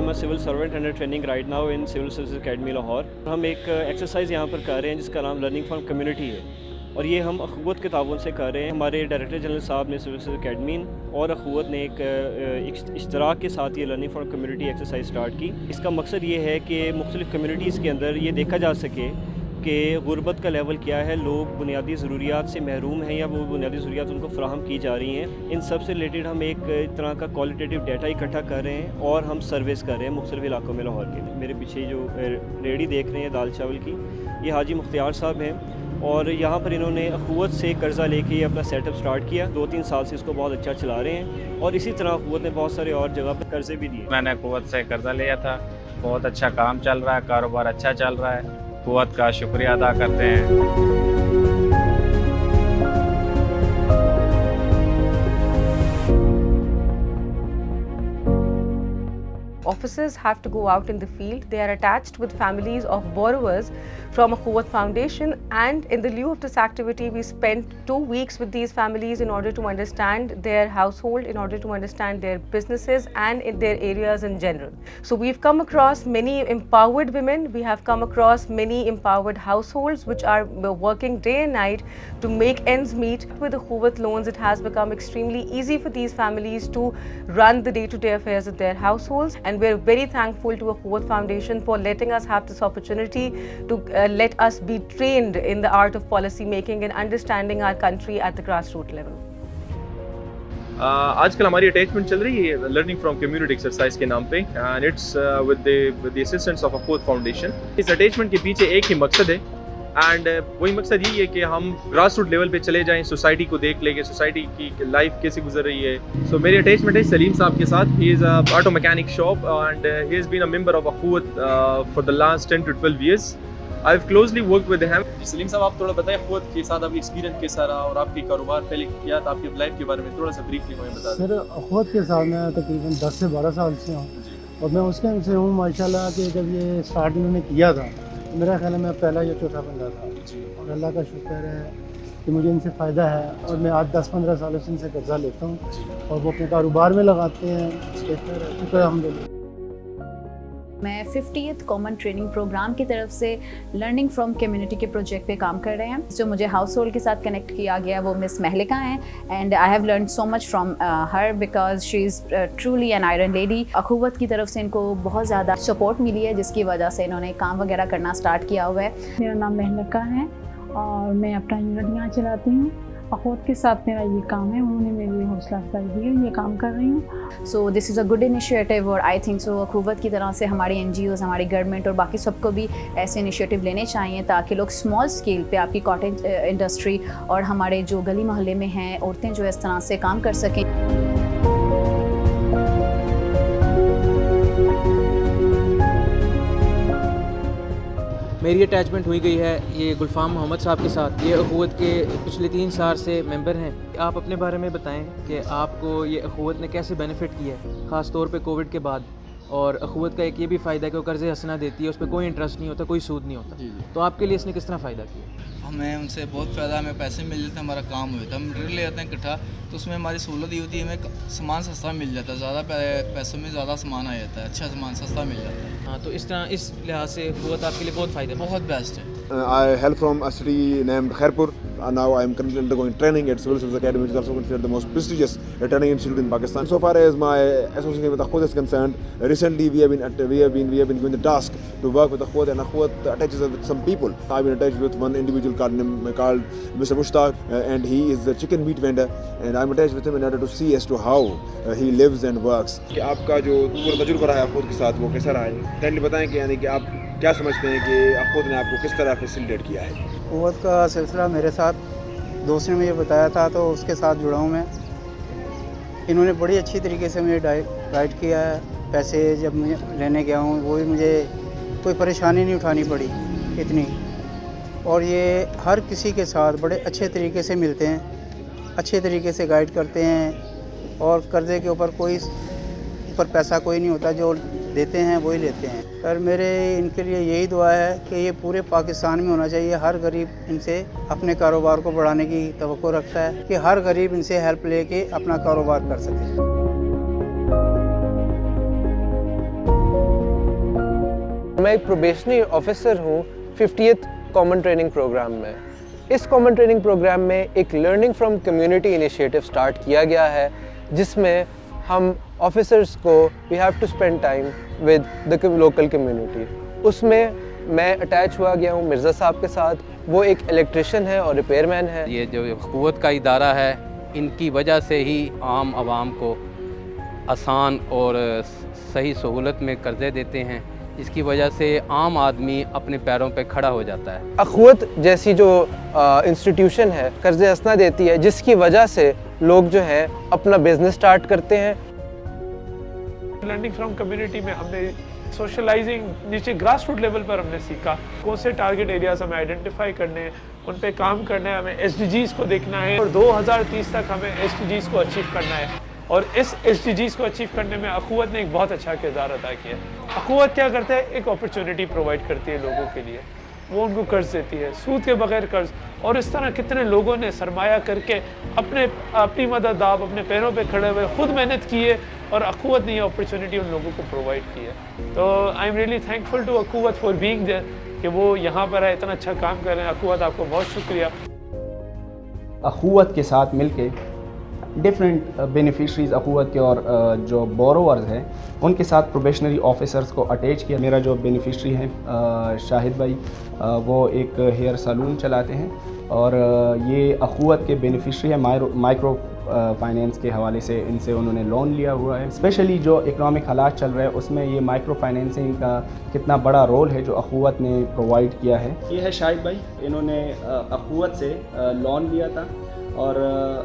M a civil servant under training right now in Civil Services Academy Lahore. ہم ایک exercise یہاں پر کر رہے ہیں جس کا نام لرننگ فرام کمیونٹی ہے, اور یہ ہم اخوت کے تعاون سے کر رہے ہیں. ہمارے ڈائریکٹر جنرل صاحب نے سول سروسز اکیڈمی اور اخوت نے ایک اشتراک کے ساتھ یہ learning from community exercise start کی. اس کا مقصد یہ ہے کہ مختلف کمیونٹیز کے اندر یہ دیکھا جا سکے کہ غربت کا لیول کیا ہے, لوگ بنیادی ضروریات سے محروم ہیں یا وہ بنیادی ضروریات ان کو فراہم کی جا رہی ہیں. ان سب سے ریلیٹڈ ہم ایک طرح کا کوالٹیٹیو ڈیٹا اکٹھا کر رہے ہیں اور ہم سرویز کر رہے ہیں مختلف علاقوں میں لاہور کے. میرے پیچھے جو ریڑھی دیکھ رہے ہیں دال چاول کی, یہ حاجی مختار صاحب ہیں, اور یہاں پر انہوں نے اخوت سے قرضہ لے کے اپنا سیٹ اپ سٹارٹ کیا. 2-3 سال سے اس کو بہت اچھا چلا رہے ہیں, اور اسی طرح اخوت نے بہت سارے اور جگہ پر قرضے بھی دیے. میں نے اخوت سے قرضہ لیا تھا, بہت اچھا کام چل رہا ہے, کاروبار اچھا چل رہا ہے. اخوت کا شکریہ ادا کرتے ہیں. Officers have to go out in the field. They are attached with families of borrowers from Akhuwat Foundation, and in the lieu of this activity we spent 2 weeks with these families in order to understand their household, in order to understand their businesses and in their areas in general. So we've come across many empowered women, we have come across many empowered households which are working day and night to make ends meet. With Akhuwat loans it has become extremely easy for these families to run the day-to-day affairs of their households, and we're very thankful to Akhuwat Foundation for letting us have this opportunity to let us be trained in the art of policy making and understanding our country at the grassroots level. آج کل ہماری attachment چل رہی ہے learning from community exercise کے نام پہ, and it's with the assistance of Akhuwat Foundation. اس اٹیچمنٹ کے پیچھے ایک ہی مقصد ہے, اینڈ وہی مقصد یہی ہے کہ ہم گراس روٹ لیول پہ چلے جائیں, سوسائٹی کو دیکھ لیں کہ سوسائٹی کی لائف کیسے گزر رہی ہے. سو میری اٹیچمنٹ ہے سلیم صاحب کے ساتھ. He is a auto mechanic shop and he has been a member of Akhuwat for the last 10 to 12 years. I have closely work with him. Salim sahab آپ تھوڑا بتائیں اخوت کے ساتھ آپ کی ایکسپیرینس کیسا رہا, اور آپ کی کاروبار پہلے کیا تھا, آپ کی لائف کے بارے میں تھوڑا سا بریفلی ہمیں بتا دیں. سر اخوت کے ساتھ میں تقریباً 10 سے 12 سال سے ہوں, اور میں اس ٹائم سے ہوں ماشاء اللہ کہ جب یہ اسٹارٹ انہوں نے کیا تھا میرا خیال ہے میں پہلا یا چوتھا بندہ تھا, اور اللہ کا شکر ہے کہ مجھے ان سے فائدہ ہے, اور میں آج 10-15 سالوں سے ان سے قرضہ لیتا ہوں اور وہ اپنے کاروبار میں لگاتے ہیں. شکر الحمدللہ. میں 50th کامن ٹریننگ پروگرام کی طرف سے لرننگ فرام کمیونٹی کے پروجیکٹ پہ کام کر رہے ہیں. جو مجھے ہاؤس ہولڈ کے ساتھ کنیکٹ کیا گیا وہ مس مہلکہ ہیں, and I have learned so much from her because she is truly an iron lady. Akhuwat کی طرف سے ان کو بہت زیادہ سپورٹ ملی ہے, جس کی وجہ سے انہوں نے کام وغیرہ کرنا اسٹارٹ کیا ہوا ہے. میرا نام مہلکہ ہے اور میں اپنا یونٹ یہاں چلاتی ہوں. اخوت کے ساتھ میرا یہ کام ہے, انہوں نے میری حوصلہ افزائی دی ہے, یہ کام کر رہی ہوں. سو دس از اے گڈ انیشیٹو, اور آئی تھنک سو اخوت کی طرح سے ہماری این جی اوز, ہماری گورنمنٹ اور باقی سب کو بھی ایسے انیشیٹو لینے چاہیے تاکہ لوگ اسمال اسکیل پہ آپ کی کاٹیج انڈسٹری اور ہمارے جو گلی محلے میں ہیں عورتیں جو اس طرح سے کام کر سکیں. میری اٹیچمنٹ ہوئی گئی ہے یہ گلفام محمد صاحب کے ساتھ. یہ اخوت کے پچھلے 3 سال سے ممبر ہیں. آپ اپنے بارے میں بتائیں کہ آپ کو یہ اخوت نے کیسے بینیفٹ کیا ہے, خاص طور پہ کووڈ کے بعد. اور اخوت کا ایک یہ بھی فائدہ ہے کہ وہ قرض حسنہ دیتی ہے, اس پہ کوئی انٹرسٹ نہیں ہوتا, کوئی سود نہیں ہوتا. تو آپ کے لیے اس نے کس طرح فائدہ کیا؟ ہمیں ان سے بہت فائدہ, ہمیں پیسے مل جاتے ہیں, ہمارا کام ہو جاتا ہے, ہم ڈر لے جاتے ہیں اکٹھا, تو اس میں ہماری سہولت یہ ہوتی ہے ہمیں سامان سستا مل جاتا ہے, زیادہ پیسوں میں زیادہ سامان آ جاتا ہے, اچھا سامان سستا مل جاتا ہے. ہاں, تو اس طرح اس لحاظ سے اخوت آپ کے لیے بہت فائدہ, بہت بیسٹ ہے. I hail from a city named Khairpur. Now I am currently undergoing training at Civil Service Academy, which is also considered the most prestigious training institute in Pakistan. So far as my association with Akhwat is concerned, recently we have been given the task to work with Akhwat, and Akhwat attaches us with some people. I've been attached with one individual called Mr. Mushtaq, and he is a chicken meat vendor, and I'm attached with him in order to see as to how he lives and works. کہ آپ کا جو پورا تجربہ رہا ہے اخوت کے ساتھ وہ کیسا رہا ہے, کائنڈلی بتائیں کہ یعنی کہ آپ کیا سمجھتے ہیں کہ اخوت نے آپ کو کس طرح فیسیلیٹیٹ کیا ہے. اخوت کا سلسلہ میرے ساتھ دوست نے مجھے بتایا تھا تو اس کے ساتھ جڑا ہوں میں. انہوں نے بڑی اچھی طریقے سے مجھے گائیڈ کیا ہے. پیسے جب میں لینے گیا ہوں وہ بھی مجھے کوئی پریشانی نہیں اٹھانی پڑی اتنی, اور یہ ہر کسی کے ساتھ بڑے اچھے طریقے سے ملتے ہیں, اچھے طریقے سے گائیڈ کرتے ہیں, اور قرضے کے اوپر پیسہ کوئی نہیں ہوتا, جو دیتے ہیں وہی لیتے ہیں. اور میرے ان کے لیے یہی دعا ہے کہ یہ پورے پاکستان میں ہونا چاہیے. ہر غریب ان سے اپنے کاروبار کو بڑھانے کی توقع رکھتا ہے کہ ہر غریب ان سے ہیلپ لے کے اپنا کاروبار کر سکے. میں ایک پروبیشنری آفیسر ہوں 50th کامن ٹریننگ پروگرام میں. اس کامن ٹریننگ پروگرام میں ایک learning from community initiative start کیا گیا ہے جس میں ہم آفیسرس کو we have to spend time with the local community. اس میں میں اٹیچ ہوا گیا ہوں مرزا صاحب کے ساتھ. وہ ایک الیکٹریشین ہے اور ریپیئر مین ہے. یہ جو اخوت کا ادارہ ہے ان کی وجہ سے ہی عام عوام کو آسان اور صحیح سہولت میں قرضے دیتے ہیں، جس کی وجہ سے عام آدمی اپنے پیروں پہ کھڑا ہو جاتا ہے. اخوت جیسی جو انسٹیٹیوشن ہے قرض حسنہ دیتی ہے جس کی وجہ سے لوگ جو ہیں اپنا بزنس سٹارٹ کرتے ہیں. لرننگ فرام کمیونٹی میں ہم نے سوشلائزنگ نیچے گراس روٹ لیول پر ہم نے سیکھا کون سے ٹارگٹ ایریاز ہمیں آئیڈینٹیفائی کرنے ہیں، ان پہ کام کرنا ہے، ہمیں ایس ڈی جیز کو دیکھنا ہے اور 2030 تک ہمیں ایس ڈی جیز کو اچیو کرنا ہے. اور اس ایس ڈی جیز کو اچیو کرنے میں اخوت نے ایک بہت اچھا کردار ادا کیا. اخوت کیا کرتا ہے؟ ایک اپرچونٹی پرووائڈ کرتی ہے لوگوں کے لیے. وہ ان کو قرض دیتی ہے سود کے بغیر قرض. اور اس طرح کتنے لوگوں نے سرمایہ کر کے اپنی مدد آپ اپنے پیروں پہ کھڑے ہوئے خود محنت کی ہے اور اخوت نے یہ اپرچونٹی ان لوگوں کو پرووائڈ کی ہے. تو I am really thankful to Akhuwat for being there کہ وہ یہاں پر ہے، اتنا اچھا کام کر رہے ہیں. اخوت آپ کو بہت شکریہ. اخوت کے ساتھ مل کے ڈفرینٹ بینیفیشریز اخوت کے اور جو بوروورز ہیں ان کے ساتھ پروبیشنری آفیسرز کو اٹیچ کیا. میرا جو بینیفیشری ہیں شاہد بھائی وہ ایک ہیئر سیلون چلاتے ہیں اور یہ اخوت کے بینیفیشری ہیں. مائکرو فائنینس کے حوالے سے ان سے انہوں نے لون لیا ہوا ہے. اسپیشلی جو اکنامک حالات چل رہے ہیں اس میں یہ مائکرو فائنینسنگ کا کتنا بڑا رول ہے جو اخوت نے پرووائڈ کیا ہے. یہ ہے شاہد بھائی، انہوں نے اخوت سے لون لیا تھا اور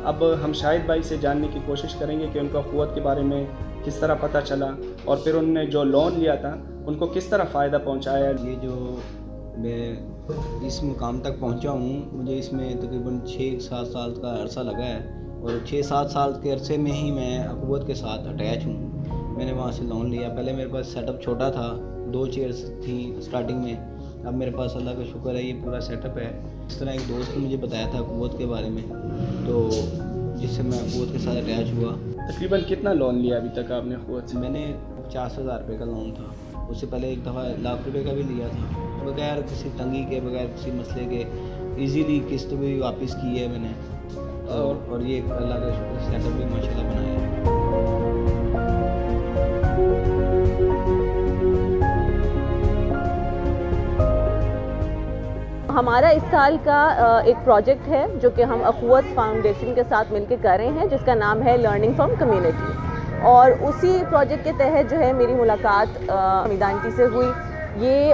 اب ہم شاہد بھائی سے جاننے کی کوشش کریں گے کہ ان کو اخوت کے بارے میں کس طرح پتہ چلا اور پھر انہوں نے جو لون لیا تھا ان کو کس طرح فائدہ پہنچایا. یہ جو میں اس مقام تک پہنچا ہوں مجھے اس میں تقریباً 6-7 سال کا عرصہ لگا ہے اور 6-7 سال کے عرصے میں ہی میں اخوت کے ساتھ اٹیچ ہوں. میں نے وہاں سے لون لیا. پہلے میرے پاس سیٹ اپ چھوٹا تھا، 2 چیئرز تھیں اسٹارٹنگ میں. اب میرے پاس اللہ کا شکر ہے یہ پورا سیٹ اپ ہے. اس طرح ایک دوست نے مجھے بتایا تھا اخوت کے بارے میں تو جس سے میں اخوت کے ساتھ اٹیچ ہوا. تقریباً کتنا لون لیا ابھی تک آپ نے اخوت سے؟ میں نے 50,000 روپے کا لون تھا. اس سے پہلے ایک دفعہ 1,00,000 روپے کا بھی لیا تھا بغیر کسی تنگی کے، بغیر کسی مسئلے کے. ایزیلی قسط بھی واپس کی ہے میں نے اور یہ اللہ کا شکر سیٹ اپ بھی ماشاء اللہ بنایا ہے. ہمارا اس سال کا ایک پروجیکٹ ہے جو کہ ہم اخوت فاؤنڈیشن کے ساتھ مل کے کر رہے ہیں جس کا نام ہے لرننگ فرام کمیونٹی. اور اسی پروجیکٹ کے تحت جو ہے میری ملاقات حمیدہ آنٹی سے ہوئی. یہ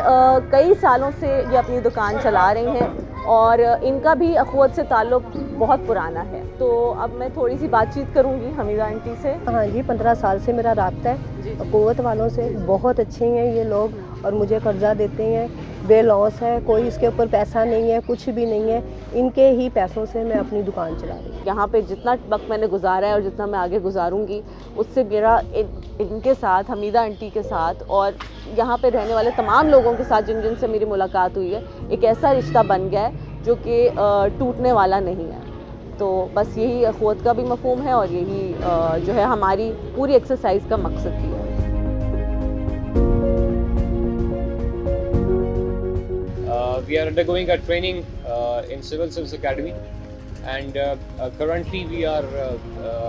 کئی سالوں سے یہ اپنی دکان چلا رہی ہیں اور ان کا بھی اخوت سے تعلق بہت پرانا ہے. تو اب میں تھوڑی سی بات چیت کروں گی حمیدہ آنٹی سے. ہاں جی، 15 سال سے میرا رابطہ ہے اخوت والوں سے. بہت اچھے ہیں یہ لوگ اور مجھے قرضہ دیتے ہیں بے لوس ہے. کوئی اس کے اوپر پیسہ نہیں ہے، کچھ بھی نہیں ہے. ان کے ہی پیسوں سے میں اپنی دکان چلا رہی ہوں. یہاں پہ جتنا وقت میں نے گزارا ہے اور جتنا میں آگے گزاروں گی اس سے میرا ان کے ساتھ، حمیدہ آنٹی کے ساتھ اور یہاں پہ رہنے والے تمام لوگوں کے ساتھ جن سے میری ملاقات ہوئی ہے ایک ایسا رشتہ بن گیا ہے جو کہ ٹوٹنے والا نہیں ہے. تو بس یہی اخوت کا بھی مفہوم ہے اور یہی جو ہے ہماری پوری ایکسرسائز کا مقصد بھی ہے. We are undergoing a training in Civil Service Academy and currently we are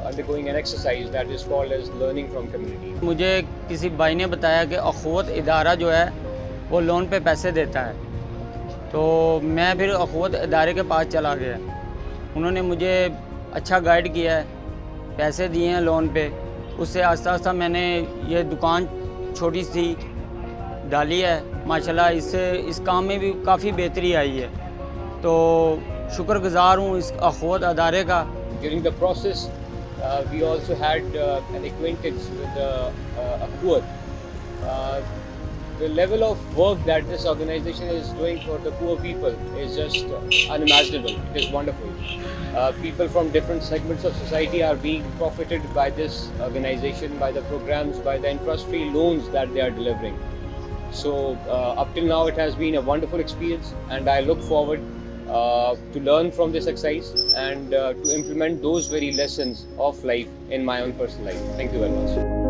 undergoing an exercise that is called as learning from community. مجھے کسی بھائی نے بتایا کہ اخوت ادارہ جو ہے وہ لون پہ پیسے دیتا ہے تو میں پھر اخوت ادارے کے پاس چلا گیا. انہوں نے مجھے اچھا گائیڈ کیا ہے، پیسے دیے ہیں لون پہ. اس سے آہستہ آہستہ میں نے یہ دکان چھوٹی سی ڈالی ہے. ماشاءاللہ اس سے اس کام میں بھی کافی بہتری آئی ہے تو شکر گزار ہوں اس اخوت ادارے کا. During the process we also had an acquaintance with Akhwat. The level of work that this organization is doing for the poor people is just unimaginable. It is wonderful. People from different segments of society are being profited by this organization, by the programs, by the interest-free loans that they are delivering. So up till now it has been a wonderful experience and I look forward to learn from this exercise and to implement those very lessons of life in my own personal life. Thank you very much.